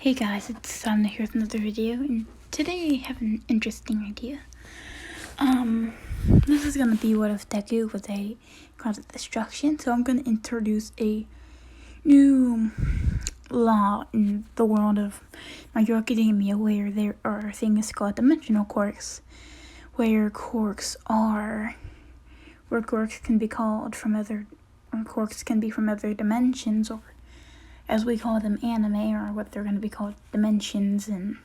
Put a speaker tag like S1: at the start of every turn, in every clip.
S1: Hey guys, it's Sam here with another video, and today I have an interesting idea. This is gonna be what if deku was a cause of destruction, so I'm gonna introduce a new law in the world of My Hero Academia where there are things called dimensional quirks, where quirks can be called from other, or quirks can be from other dimensions, or as we call them, anime, or what they're going to be called, dimensions in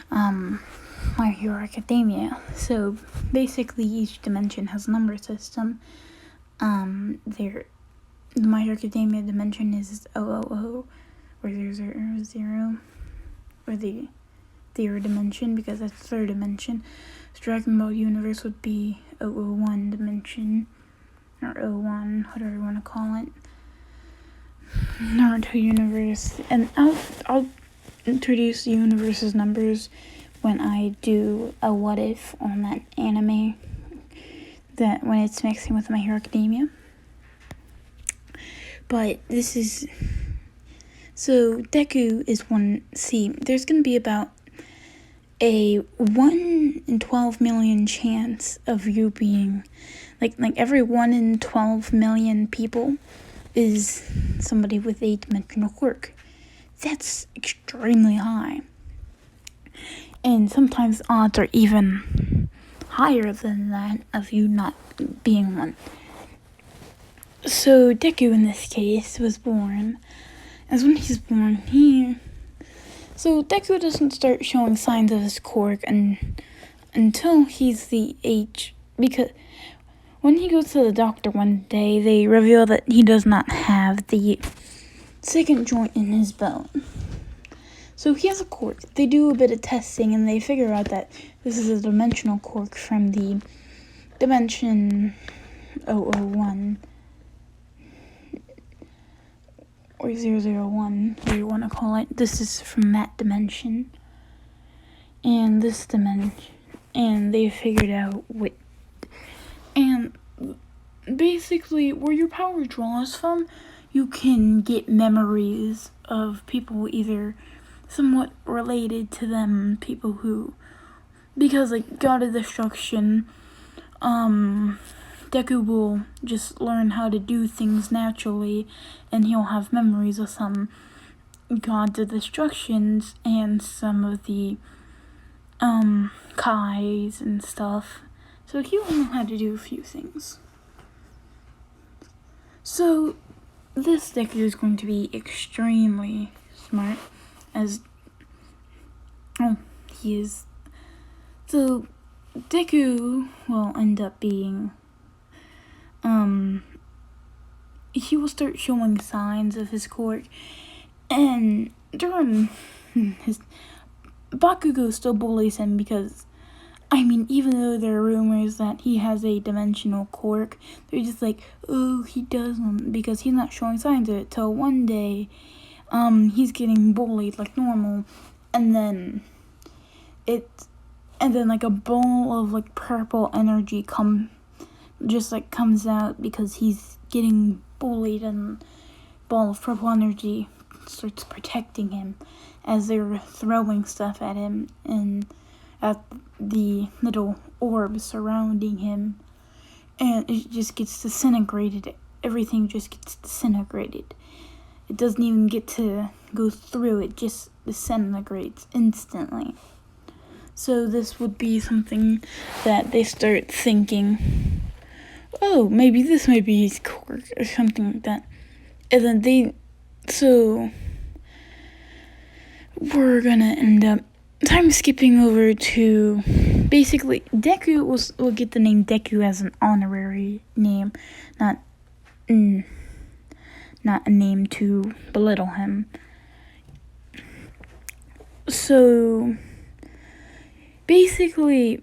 S1: My Hero Academia. So basically, each dimension has a number system. The My Hero Academia dimension is 000, or 000, or the third dimension, because that's the third dimension. So Dragon Ball universe would be 001 dimension, or 01, whatever you want to call it. Naruto universe, and I'll introduce the universe's numbers when I do a what if on that anime, that when it's mixing with My Hero Academia. But this is, so Deku is one. See, there's gonna be about a 1 in 12 million chance of you being like every 1 in 12 million people is somebody with a dimensional quirk. That's extremely high. And sometimes odds are even higher than that of you not being one. So Deku in this case was born, as when he's born, so Deku doesn't start showing signs of his quirk until he's the age, because when he goes to the doctor one day, they reveal that he does not have the second joint in his bone. So he has a quirk. They do a bit of testing and they figure out that this is a dimensional quirk from the dimension 001 or 001, whatever you want to call it. This is from that dimension and this dimension, and they figured out what. And basically, where your power draws from, you can get memories of people either somewhat related to them, people who, because like God of Destruction, Deku will just learn how to do things naturally, and he'll have memories of some gods of destructions and some of the Kais and stuff. So he will know how to do a few things. So this Deku is going to be extremely smart, as he is. So Deku will end up being, he will start showing signs of his quirk, and during his, Bakugo still bullies him because, even though there are rumors that he has a dimensional quirk, they're just like, oh, he doesn't, because he's not showing signs of it, till one day, he's getting bullied like normal, and then like a ball of like purple energy comes out because he's getting bullied, and ball of purple energy starts protecting him as they're throwing stuff at him and at the little orb surrounding him, and it just gets disintegrated. Everything just gets disintegrated. It doesn't even get to go through, it just disintegrates instantly. So this would be something that they start thinking, oh, maybe this might be his quirk or something like that. And then so we're gonna end up time skipping over to, basically, Deku will get the name Deku as an honorary name, not a name to belittle him. So basically,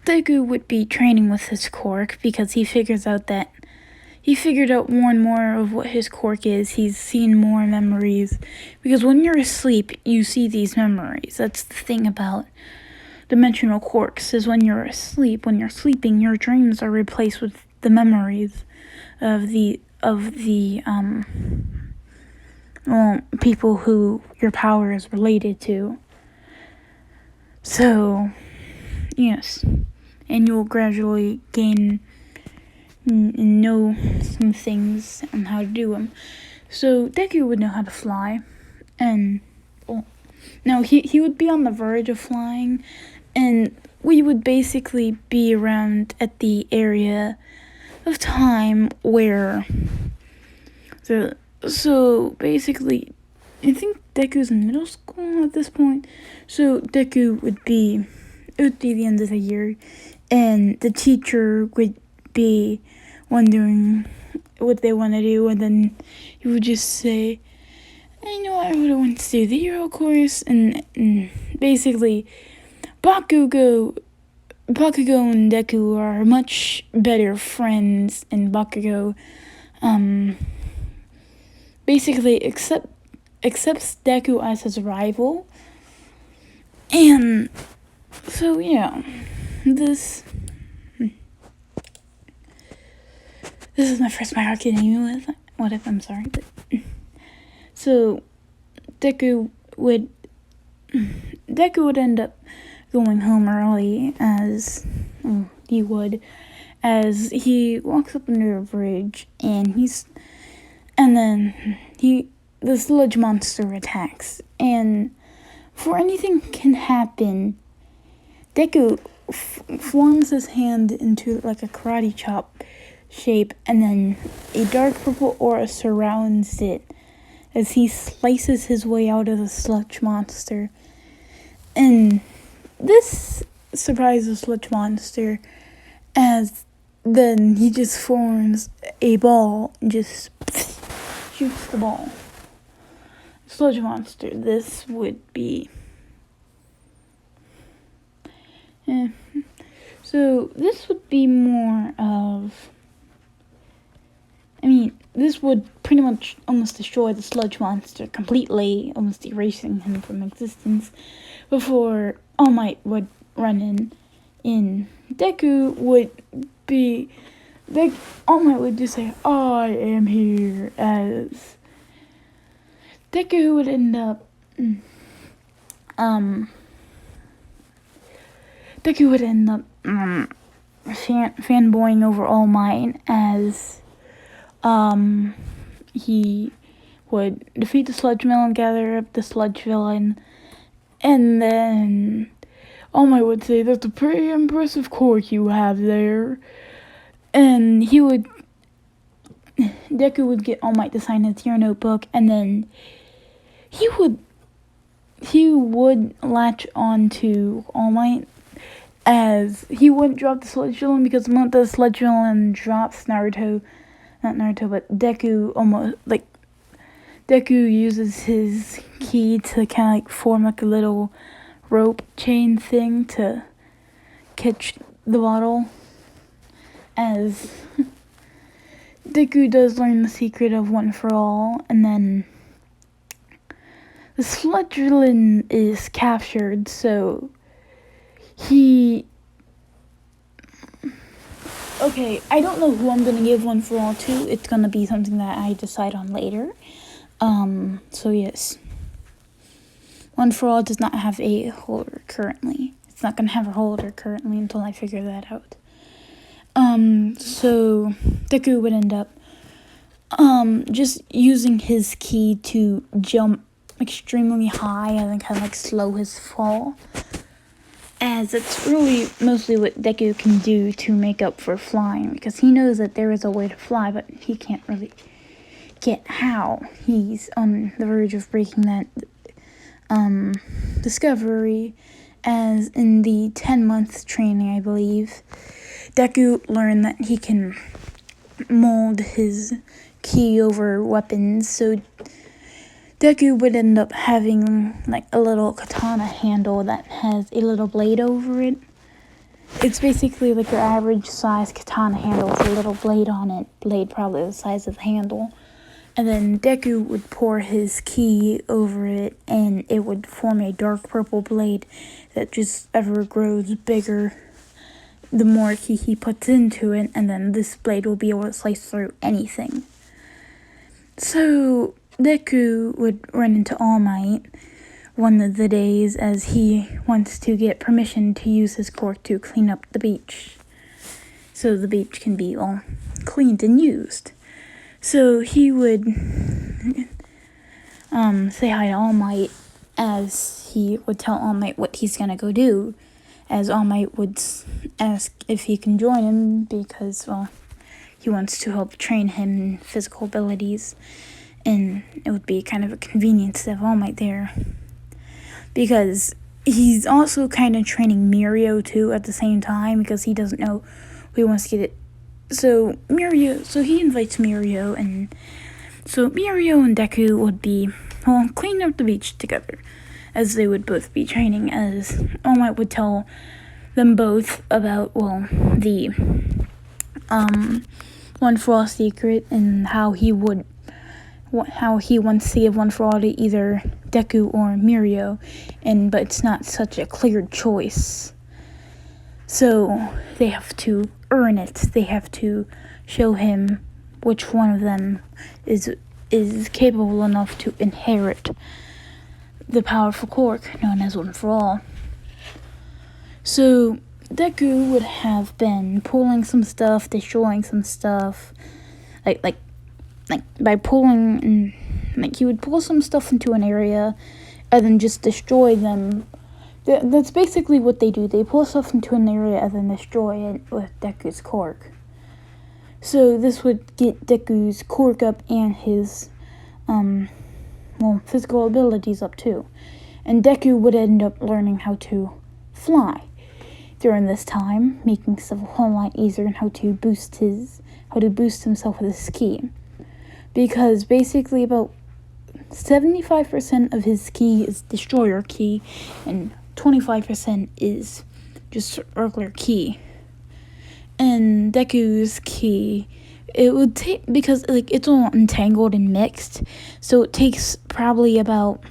S1: Deku would be training with his quirk because he figured out more and more of what his quirk is. He's seen more memories, because when you're asleep, you see these memories. That's the thing about dimensional quirks, is when you're asleep, when you're sleeping, your dreams are replaced with the memories of the people who your power is related to. So, yes. And you'll gradually gain and know some things and how to do them. So Deku would know how to fly, and no, he would be on the verge of flying, and we would basically be around at the area of time where so basically I think Deku's in middle school at this point. So Deku would be the end of the year, and the teacher would be wondering what they want to do, and then he would just say, I know I really want to do the hero course, and basically Bakugo and Deku are much better friends, and Bakugo basically accepts Deku as his rival. And so yeah, this is my first My Hero Academia with what if I'm sorry, but so Deku would end up going home early as he walks up under a bridge, and then the sludge monster attacks, and before anything can happen, Deku forms his hand into like a karate chop shape, and then a dark purple aura surrounds it as he slices his way out of the sludge monster. And this surprises the sludge monster, as then he just forms a ball and just shoots the ball. Sludge monster, this would be... So this would be more of... this would pretty much almost destroy the sludge monster completely, almost erasing him from existence, before All Might would run in. Deku would be... All Might would just say, I am here, as... Deku would end up... fanboying over All Might, as he would defeat the sludge villain, gather up the sludge villain, and then All Might would say, that's a pretty impressive quirk you have there. And Deku would get All Might to sign his hero notebook, and then he would latch on to All Might, as he wouldn't drop the sludge villain, because the moment the sludge villain drops Deku uses his ki to kind of form like a little rope chain thing to catch the bottle, as Deku does learn the secret of One for All, and then the sludge villain is captured, so okay, I don't know who I'm going to give One for All to. It's going to be something that I decide on later. So yes. One for All does not have a holder currently. It's not going to have a holder currently until I figure that out. So Deku would end up just using his ki to jump extremely high and then kind of like slow his fall, as it's really mostly what Deku can do to make up for flying, because he knows that there is a way to fly, but he can't really get how. He's on the verge of breaking that discovery, as in the 10-month training, I believe, Deku learned that he can mold his ki over weapons, so Deku would end up having like a little katana handle that has a little blade over it. It's basically like your average size katana handle with a little blade on it. Blade probably the size of the handle. And then Deku would pour his ki over it, and it would form a dark purple blade that just ever grows bigger the more ki he puts into it, and then this blade will be able to slice through anything. So Deku would run into All Might one of the days as he wants to get permission to use his quirk to clean up the beach, so the beach can be all cleaned and used. So he would say hi to All Might, as he would tell All Might what he's gonna go do, as All Might would ask if he can join him because, well, he wants to help train him in physical abilities, and it would be kind of a convenience to have All Might there, because he's also kind of training Mirio too at the same time, because he doesn't know who he wants to get it. So he invites Mirio, and so Mirio and Deku would be, well, cleaning up the beach together, as they would both be training, as All Might would tell them both about, well, the One For All secret, and how he wants to give One For All to either Deku or Mirio, but it's not such a clear choice. So they have to earn it. They have to show him which one of them is capable enough to inherit the powerful quirk known as One For All. So Deku would have been pulling some stuff, destroying some stuff, like by pulling, and he would pull some stuff into an area and then just destroy them. That's basically what they do. They pull stuff into an area and then destroy it with Deku's quirk. So this would get Deku's quirk up and his physical abilities up too. And Deku would end up learning how to fly during this time, making stuff a whole lot easier, and how to boost himself with his ki. Because basically about 75% of his ki is destroyer ki, and 25% is just regular ki. And Deku's ki, it would take, because it's all entangled and mixed, so it takes probably about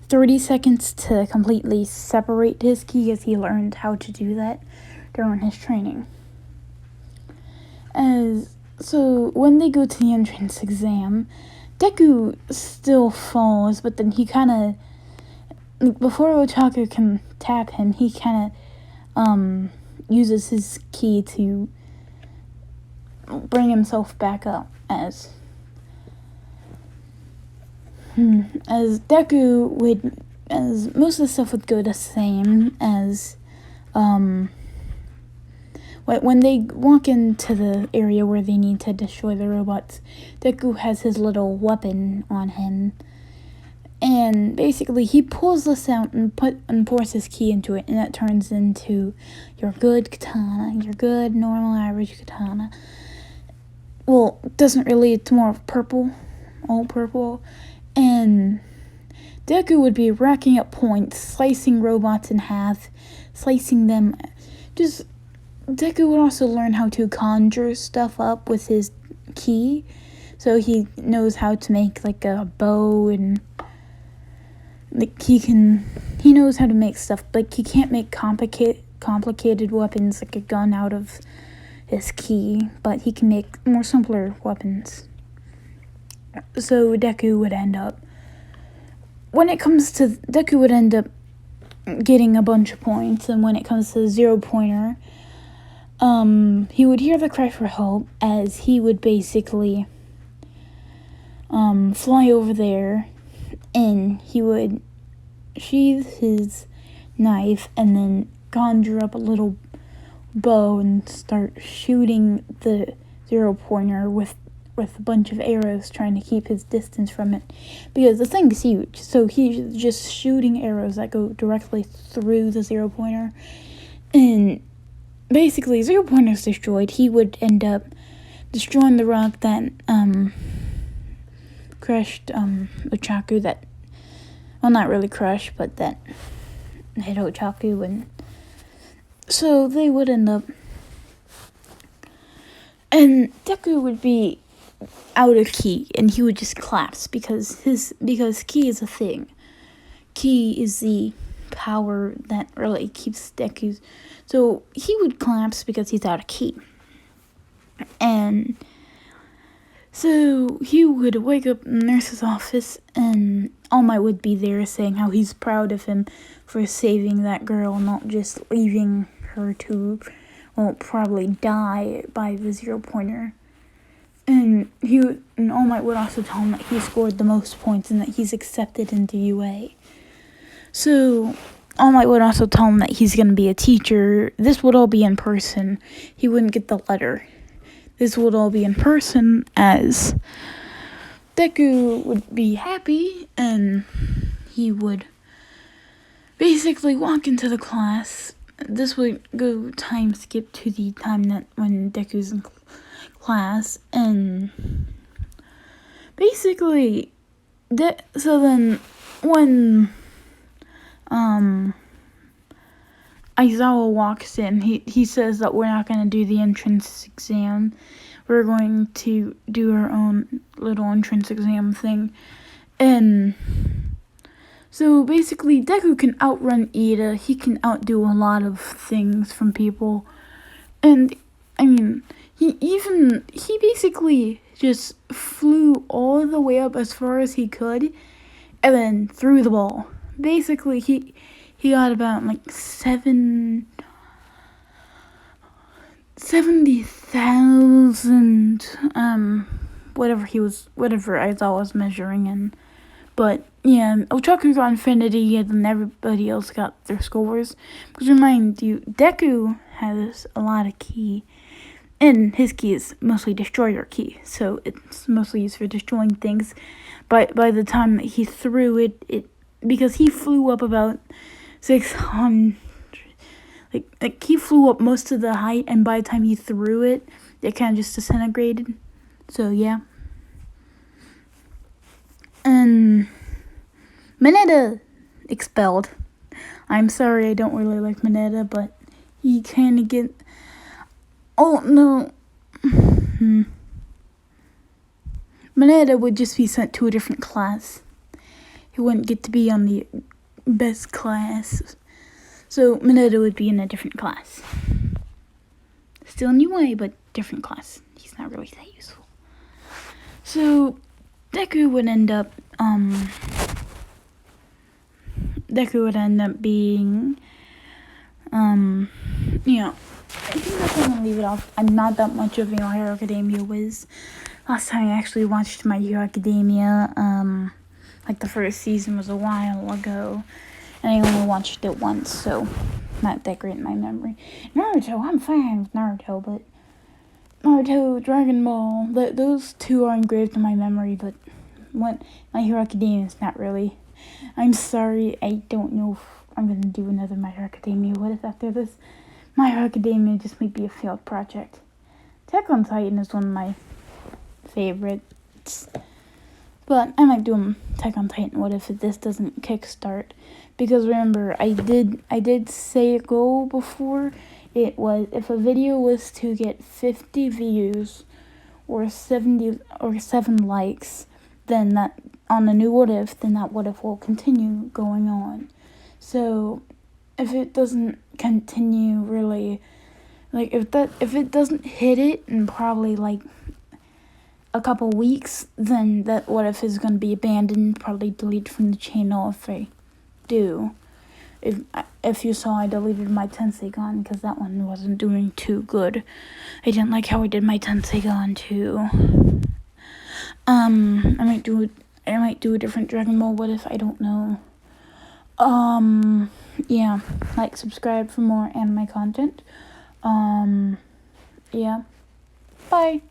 S1: 30 seconds to completely separate his ki, as he learned how to do that during his training. So when they go to the entrance exam, Deku still falls, but then he kind of, before Otaku can tap him, he kind of uses his ki to bring himself back up, as Deku would, as most of the stuff would go the same, as when they walk into the area where they need to destroy the robots, Deku has his little weapon on him, and basically he pulls this out and pours his ki into it, and that turns into your good katana, your good normal average katana. Well, it doesn't really, it's more of purple, all purple, and Deku would be racking up points, slicing robots in half, slicing them. Deku would also learn how to conjure stuff up with his ki, so he knows how to make like a bow, and he knows how to make stuff. Like, he can't make complicated weapons like a gun out of his ki, but he can make more simpler weapons. So Deku would end up getting a bunch of points, and when it comes to the 0-pointer, he would hear the cry for help, as he would basically fly over there, and he would sheathe his knife and then conjure up a little bow and start shooting the 0-pointer with a bunch of arrows, trying to keep his distance from it, because the thing is huge. So he's just shooting arrows that go directly through the 0-pointer, and basically 0-pointer is destroyed. He would end up destroying the rock that crushed Ochaku, that, well, not really crushed, but that hit Ochaku, and so they would end up, and Deku would be out of ki, and he would just collapse, because ki is a thing. Ki is the power that really keeps Deku's, so he would collapse because he's out of ki. And So he would wake up in the nurse's office, and All Might would be there saying how he's proud of him for saving that girl, not just leaving her to, well, probably die by the 0-pointer. And All Might would also tell him that he scored the most points and that he's accepted into UA. So All Might would also tell him that he's going to be a teacher. This would all be in person. He wouldn't get the letter. This would all be in person, as Deku would be happy, and he would basically walk into the class. This would go time skip to the time that when Deku's in class, and basically, so then when Aizawa walks in, he says that we're not going to do the entrance exam. We're going to do our own little entrance exam thing. And so basically, Deku can outrun Ida. He can outdo a lot of things from people. And, I mean, he basically just flew all the way up as far as he could and then threw the ball. Basically, he got about like 70,000 whatever Aizawa was measuring in. But yeah, Ochaku got infinity, and then everybody else got their scores. Because remind you, Deku has a lot of ki, and his ki is mostly destroyer ki, so it's mostly used for destroying things. But by the time that he threw it because he flew up about 600, like he flew up most of the height, and by the time he threw it kind of just disintegrated. So yeah. And Mineta expelled. I'm sorry, I don't really like Mineta, but he kind of get. Oh no. Mineta would just be sent to a different class. He wouldn't get to be on the best class. So Mineta would be in a different class. Still in UA, but different class. He's not really that useful. So Deku would end up being I think that's why I'm gonna leave it off. I'm not that much of a My Hero Academia whiz. Last time I actually watched My Hero Academia, like the first season was a while ago, and I only watched it once, so not that great in my memory. Naruto, I'm fine with Naruto, but Naruto, Dragon Ball, those two are engraved in my memory, but My Hero Academia is not really. I'm sorry, I don't know if I'm going to do another My Hero Academia what if after this. My Hero Academia just might be a failed project. Attack on Titan is one of my favorites, but I might do Attack on Titan what if this doesn't kickstart, because remember, I did say a goal before. It was, if a video was to get 50 views or 70 or 7 likes, then that on a new what if, then that what if will continue going on. So if it doesn't continue really, like if it doesn't hit it in probably like a couple weeks, then that what if is going to be abandoned, probably deleted from the channel if I do. If you saw, I deleted my Tenseigan because that one wasn't doing too good. I didn't like how I did my Tenseigan too. I might do a different Dragon Ball what if, I don't know. Yeah, like, subscribe for more anime content. Yeah, bye.